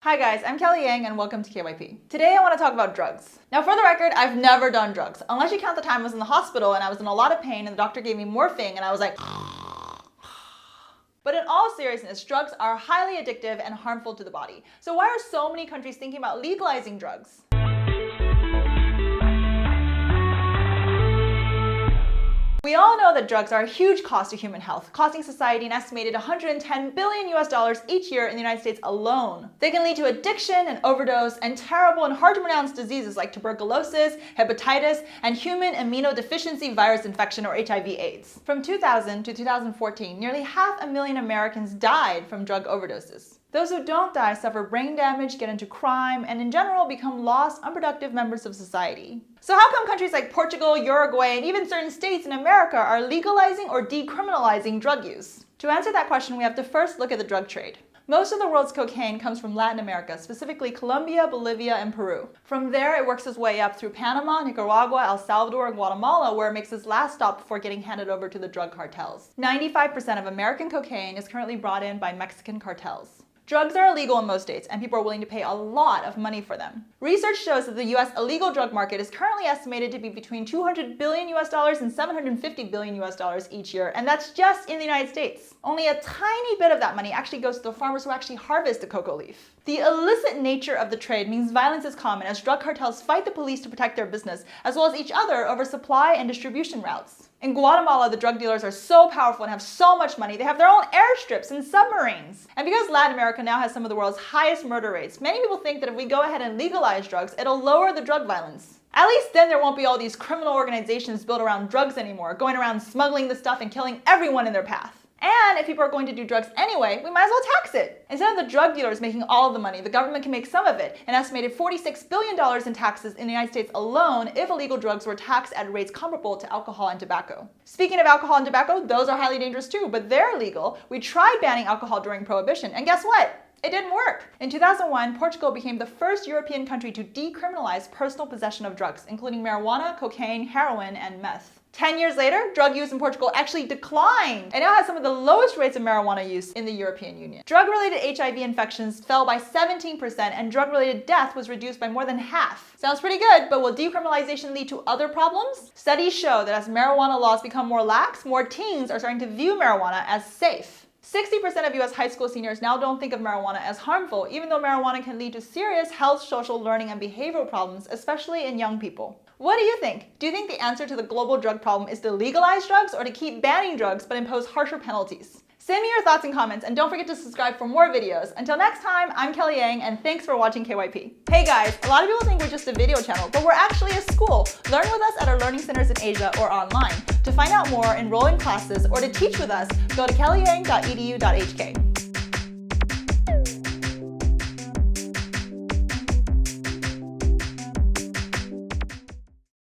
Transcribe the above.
Hi guys, I'm Kelly Yang and welcome to KYP. Today I want to talk about drugs. Now for the record, I've never done drugs, unless you count the time I was in the hospital and I was in a lot of pain and the doctor gave me morphine and I was like But in all seriousness, drugs are highly addictive and harmful to the body. So why are so many countries thinking about legalizing drugs? We all know that drugs are a huge cost to human health, costing society an estimated $110 billion each year in the United States alone. They can lead to addiction and overdose and terrible and hard-to-pronounce diseases like tuberculosis, hepatitis, and human immunodeficiency virus infection or HIV/AIDS. From 2000 to 2014, nearly 500,000 Americans died from drug overdoses. Those who don't die suffer brain damage, get into crime, and in general become lost, unproductive members of society. So how come countries like Portugal, Uruguay, and even certain states in America are legalizing or decriminalizing drug use? To answer that question, we have to first look at the drug trade. Most of the world's cocaine comes from Latin America, specifically Colombia, Bolivia, and Peru. From there, it works its way up through Panama, Nicaragua, El Salvador, and Guatemala, where it makes its last stop before getting handed over to the drug cartels. 95% of American cocaine is currently brought in by Mexican cartels. Drugs are illegal in most states, and people are willing to pay a lot of money for them. Research shows that the US illegal drug market is currently estimated to be between $200 billion and $750 billion each year, and that's just in the United States. Only a tiny bit of that money actually goes to the farmers who actually harvest the cocoa leaf. The illicit nature of the trade means violence is common as drug cartels fight the police to protect their business, as well as each other over supply and distribution routes. In Guatemala, the drug dealers are so powerful and have so much money, they have their own airstrips and submarines. And because Latin America now has some of the world's highest murder rates, many people think that if we go ahead and legalize drugs, it'll lower the drug violence. At least then there won't be all these criminal organizations built around drugs anymore, going around smuggling the stuff and killing everyone in their path. And if people are going to do drugs anyway, we might as well tax it. Instead of the drug dealers making all of the money, the government can make some of it, an estimated $46 billion in taxes in the United States alone if illegal drugs were taxed at rates comparable to alcohol and tobacco. Speaking of alcohol and tobacco, those are highly dangerous too, but they're legal. We tried banning alcohol during Prohibition, and guess what? It didn't work. In 2001, Portugal became the first European country to decriminalize personal possession of drugs, including marijuana, cocaine, heroin, and meth. 10 years later, drug use in Portugal actually declined and now has some of the lowest rates of marijuana use in the European Union. Drug-related HIV infections fell by 17% and drug-related death was reduced by more than half. Sounds pretty good, but will decriminalization lead to other problems? Studies show that as marijuana laws become more lax, more teens are starting to view marijuana as safe. 60% of US high school seniors now don't think of marijuana as harmful, even though marijuana can lead to serious health, social, learning, and behavioral problems, especially in young people. What do you think? Do you think the answer to the global drug problem is to legalize drugs or to keep banning drugs but impose harsher penalties? Send me your thoughts and comments, and don't forget to subscribe for more videos. Until next time, I'm Kelly Yang, and thanks for watching KYP. Hey guys, a lot of people think we're just a video channel, but we're actually a school. Learn with us at our learning centers in Asia or online. To find out more, enroll in classes, or to teach with us, go to kellyyang.edu.hk.